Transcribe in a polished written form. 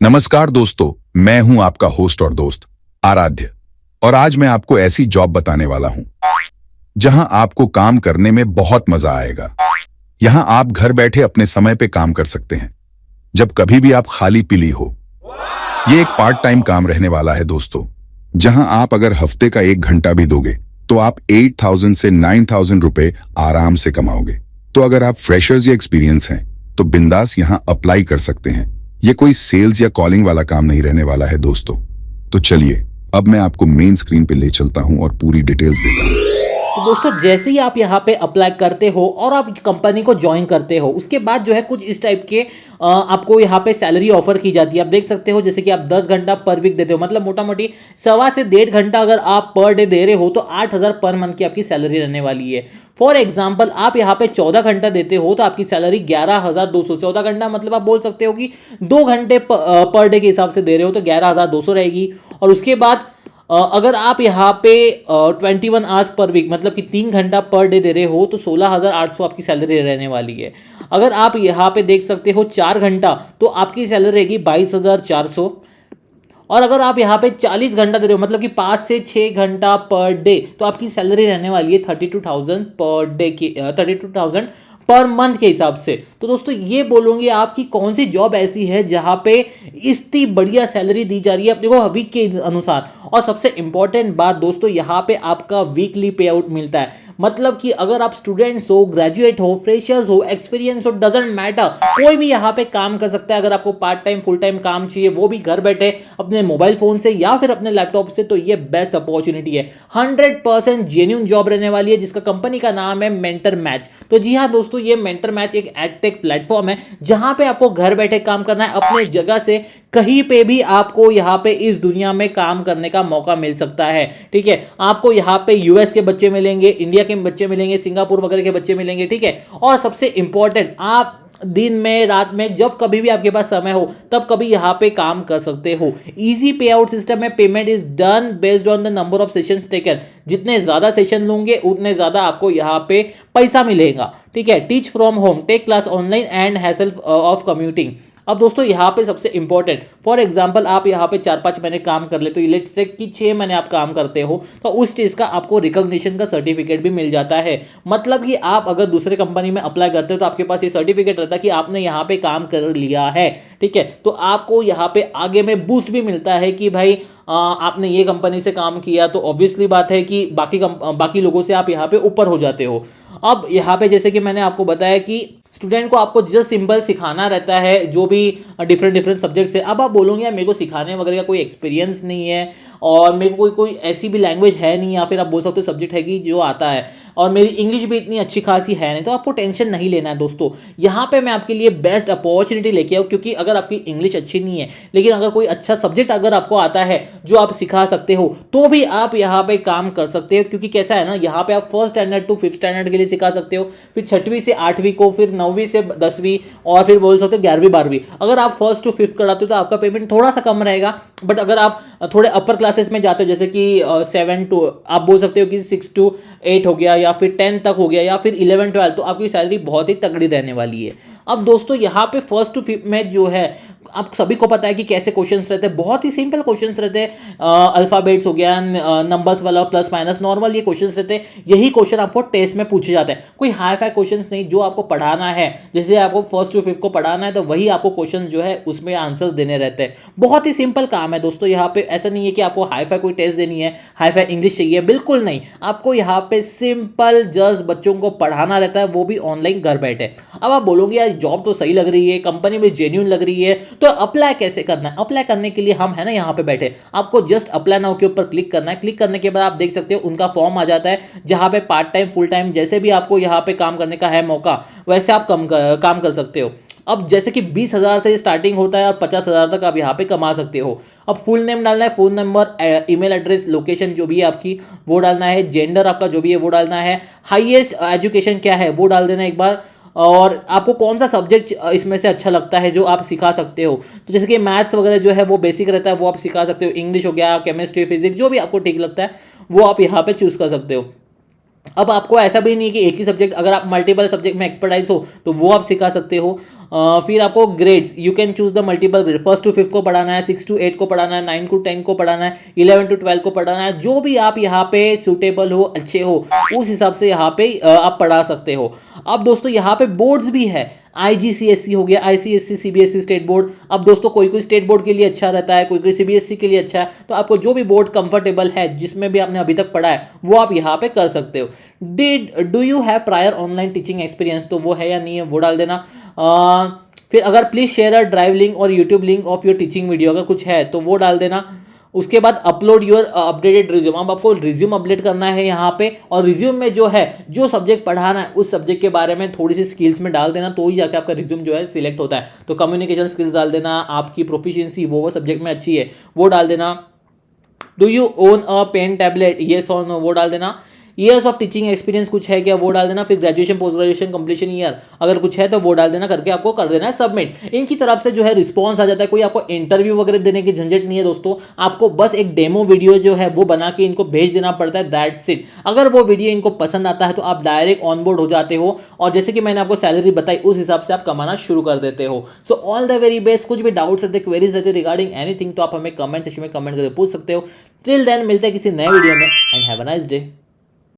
नमस्कार दोस्तों, मैं हूं आपका होस्ट और दोस्त आराध्य। और आज मैं आपको ऐसी जॉब बताने वाला हूं जहां आपको काम करने में बहुत मजा आएगा। यहां आप घर बैठे अपने समय पे काम कर सकते हैं, जब कभी भी आप खाली पीली हो। ये एक पार्ट टाइम काम रहने वाला है दोस्तों, जहां आप अगर हफ्ते का 1 घंटा भी दोगे तो आप 8,000 से 9,000 रुपए आराम से कमाओगे। तो अगर आप फ्रेशर्स या एक्सपीरियंस हैं तो बिंदास यहां अप्लाई कर सकते हैं। ये कोई सेल्स या कॉलिंग वाला काम नहीं रहने वाला है दोस्तों। तो चलिए अब मैं आपको मेन स्क्रीन पे ले चलता हूं और पूरी डिटेल्स देता हूं। तो दोस्तों जैसे ही आप यहाँ पे अप्लाई करते हो और आप कंपनी को ज्वाइन करते हो, उसके बाद जो है कुछ इस टाइप के आपको यहाँ पे सैलरी ऑफर की जाती है। आप देख सकते हो जैसे कि आप 10 घंटा पर वीक देते हो, मतलब मोटा मोटी 1.25 से 1.5 घंटा अगर आप पर डे दे रहे हो तो 8,000 पर मंथ की आपकी सैलरी रहने वाली है। फॉर एग्जाम्पल आप यहाँ पे 14 घंटा देते हो तो आपकी सैलरी 11,200। 14 घंटा मतलब आप बोल सकते हो कि 2 घंटे पर डे के हिसाब से दे रहे हो तो 11,200 रहेगी। और उसके बाद अगर आप यहाँ पे 21 आवर्स पर वीक मतलब कि 3 घंटा पर डे दे रहे हो तो 16,800 आपकी सैलरी रहने वाली है। अगर आप यहाँ पे देख सकते हो 4 घंटा तो आपकी सैलरी रहेगी 22,400। और अगर आप यहाँ पे 40 घंटा दे रहे हो मतलब कि 5 से 6 घंटा पर डे तो आपकी सैलरी रहने वाली है 32,000 पर डे की 32,000 पर मंथ के हिसाब से। तो दोस्तों ये बोलोगे आपकी कौन सी जॉब ऐसी है जहां पे इतनी बढ़िया सैलरी दी जा रही है अपने को वीक के अनुसार। और सबसे इंपॉर्टेंट बात दोस्तों, यहाँ पे आपका वीकली पे आउट मिलता है। मतलब कि अगर आप स्टूडेंट्स हो, ग्रेजुएट हो, फ्रेशर्स हो, एक्सपीरियंस हो, डजेंट मैटर, कोई भी यहाँ पे काम कर सकता है। अगर आपको पार्ट टाइम फुल टाइम काम चाहिए वो भी घर बैठे अपने मोबाइल फोन से या फिर अपने लैपटॉप से, तो ये बेस्ट अपॉर्चुनिटी है। 100% जेन्युइन जॉब रहने वाली है जिसका कंपनी का नाम है मेंटर मैच। तो जी हाँ दोस्तों, ये मेंटर मैच एक एडटेक प्लेटफॉर्म है जहां पे आपको घर बैठे काम करना है अपने जगह से। कहीं पे भी आपको यहाँ पे इस दुनिया में काम करने का मौका मिल सकता है। ठीक है, आपको यहाँ पे यूएस के बच्चे मिलेंगे, इंडिया के बच्चे मिलेंगे, सिंगापुर वगैरह के बच्चे मिलेंगे। ठीक है, और सबसे इंपॉर्टेंट, आप दिन में रात में जब कभी भी आपके पास समय हो तब कभी यहाँ पे काम कर सकते हो। इजी पे आउट सिस्टम में payment is done based on the number of sessions taken. जितने ज्यादा सेशन लोगे उतने ज्यादा आपको यहाँ पे पैसा मिलेगा। ठीक है, teach from home, take class online and hassle of commuting. अब दोस्तों यहाँ पे सबसे इंपॉर्टेंट, फॉर एग्जांपल आप यहाँ पे 4-5 महीने काम कर ले तो लेट्स से कि 6 महीने आप काम करते हो तो उस चीज़ का आपको रिकॉग्निशन का सर्टिफिकेट भी मिल जाता है। मतलब कि आप अगर दूसरे कंपनी में अप्लाई करते हो तो आपके पास ये सर्टिफिकेट रहता है कि आपने यहाँ पे काम कर लिया है। ठीक है, तो आपको यहाँ पे आगे में बूस्ट भी मिलता है कि भाई आपने ये कंपनी से काम किया, तो ऑब्वियसली बात है कि बाकी लोगों से आप यहाँ पे ऊपर हो जाते हो। अब यहाँ पे जैसे कि मैंने आपको बताया कि स्टूडेंट को आपको जस्ट सिंपल सिखाना रहता है जो भी डिफरेंट सब्जेक्ट्स है। अब आप बोलोगे यार मेरे को सिखाने वगैरह का कोई एक्सपीरियंस नहीं है और मेरे को कोई ऐसी भी लैंग्वेज है नहीं, या फिर आप बोल सकते हो सब्जेक्ट है कि जो आता है और मेरी इंग्लिश भी इतनी अच्छी खासी है नहीं, तो आपको टेंशन नहीं लेना है दोस्तों। यहाँ पे मैं आपके लिए बेस्ट अपॉर्चुनिटी लेके आऊँ, क्योंकि अगर आपकी इंग्लिश अच्छी नहीं है लेकिन अगर कोई अच्छा सब्जेक्ट अगर आपको आता है जो आप सिखा सकते हो तो भी आप यहाँ पे काम कर सकते हो। क्योंकि कैसा है ना, यहाँ पे आप 1st standard to 5th standard के लिए सिखा सकते हो, फिर 6वीं से 8वीं को, फिर 9वीं से 10वीं, और फिर बोल सकते हो 11वीं 12वीं। अगर आप 1st to 5th कराते हो तो आपका पेमेंट थोड़ा सा कम रहेगा। बट अगर आप थोड़े अपर क्लासेस में जाते हो जैसे कि 7 to, आप बोल सकते हो कि 6 to 8 हो गया, या फिर 10 तक हो गया, या फिर 11 12, तो आपकी सैलरी बहुत ही तगड़ी रहने वाली है। अब दोस्तों यहाँ पे 1st to 5th में जो है आप सभी को पता है कि कैसे क्वेश्चंस रहते हैं। बहुत ही सिंपल क्वेश्चंस रहते हैं, अल्फाबेट्स हो गया, नंबर्स वाला, प्लस माइनस, नॉर्मल ये क्वेश्चंस रहते हैं। यही क्वेश्चन आपको टेस्ट में पूछे जाते हैं, कोई हाई फाई क्वेश्चंस नहीं। जो आपको पढ़ाना है, जैसे आपको 1st to 5th को पढ़ाना है तो वही आपको क्वेश्चन जो है उसमें आंसर्स देने रहते हैं। बहुत ही सिंपल काम है दोस्तों। यहाँ पे ऐसा नहीं है कि आपको हाई फाई कोई टेस्ट देनी है, हाई फाई इंग्लिश चाहिए, बिल्कुल नहीं। आपको यहाँ पे सिंपल जस्ट बच्चों को पढ़ाना रहता है, वो भी ऑनलाइन घर बैठे। अब आप बोलोगे यार जॉब तो सही लग रही है, कंपनी में जेन्युइन लग रही है, तो अप्लाई कैसे करना है? अप्लाई करने के लिए हम है ना यहाँ पे बैठे, आपको जस्ट अप्लाई नाउ के ऊपर क्लिक करना है। क्लिक करने के बाद आप देख सकते हो उनका फॉर्म आ जाता है जहां पे पार्ट टाइम फुल टाइम जैसे भी आपको यहाँ पे काम करने का है मौका, वैसे आप काम कर सकते हो। अब जैसे कि 20,000 से स्टार्टिंग होता है और 50,000 तक आप यहाँ पे कमा सकते हो। अब फुल नेम डालना है, phone number, email address, location जो भी है आपकी वो डालना है, जेंडर आपका जो भी है वो डालना है, हाईएस्ट एजुकेशन क्या है वो डाल देना एक बार, और आपको कौन सा सब्जेक्ट इसमें से अच्छा लगता है जो आप सिखा सकते हो। तो जैसे कि मैथ्स वगैरह जो है वो बेसिक रहता है वो आप सिखा सकते हो, इंग्लिश हो गया, केमिस्ट्री, फिजिक्स, जो भी आपको ठीक लगता है वो आप यहाँ पे चूज कर सकते हो। अब आपको ऐसा भी नहीं कि एक ही सब्जेक्ट, अगर आप मल्टीपल सब्जेक्ट में एक्सपर्टाइज हो तो वो आप सिखा सकते हो। फिर आपको grades, you can choose the multiple grade, 1st to 5th को पढ़ाना है, 6 to 8 को पढ़ाना है, 9 to 10 को पढ़ाना है, 11 to 12 को पढ़ाना है, जो भी आप यहाँ पे सूटेबल हो, अच्छे हो, उस हिसाब से यहाँ पे आप पढ़ा सकते हो। अब दोस्तों यहाँ पे बोर्ड्स भी है, IGCSE हो गया, ICSE, CBSE स्टेट बोर्ड। अब दोस्तों कोई कोई स्टेट बोर्ड के लिए अच्छा रहता है, कोई कोई CBSE के लिए अच्छा है, तो आपको जो भी बोर्ड कंफर्टेबल है, जिसमें भी आपने अभी तक पढ़ा है, वो आप यहाँ पे कर सकते हो। Do you have prior online teaching experience, तो वो है या नहीं है वो डाल देना। फिर अगर please share a drive link और YouTube link of your teaching video, अगर कुछ है तो वो डाल देना। उसके बाद अपलोड योर अपडेटेड रिज्यूम, अब आपको रिज्यूम अपडेट करना है यहाँ पे, और रिज्यूम में जो है, जो सब्जेक्ट पढ़ाना है उस सब्जेक्ट के बारे में थोड़ी सी स्किल्स में डाल देना, तो ही जाके आपका रिज्यूम जो है सिलेक्ट होता है। तो कम्युनिकेशन स्किल्स डाल देना, आपकी प्रोफिशिएंसी वो सब्जेक्ट में अच्छी है वो डाल देना। Do you own a pen tablet, yes और नो वो डाल देना। ईयर्स ऑफ टीचिंग एक्सपीरियंस कुछ है क्या वो डाल देना। फिर graduation post graduation completion year अगर कुछ है तो वो डाल देना, करके आपको कर देना है सबमिट। इनकी तरफ से जो है रिस्पॉन्स आ जाता है, कोई आपको इंटरव्यू वगैरह देने की झंझट नहीं है दोस्तों, आपको बस एक डेमो वीडियो जो है वो बना के इनको भेज देना पड़ता है, दैट्स इट। अगर वो वीडियो इनको पसंद आता है तो आप डायरेक्ट ऑन बोर्ड हो जाते हो, और जैसे कि मैंने आपको सैलरी बताई उस हिसाब से आप कमाना शुरू कर देते हो। So all the very best. कुछ भी डाउट्स रहते, क्वेरीज रहते रिगार्डिंग एनीथिंग, तो आप हमें कमेंट सेक्शन में कमेंट करके पूछ सकते हो। टिल देन मिलते हैं किसी नए वीडियो में, and have a nice day.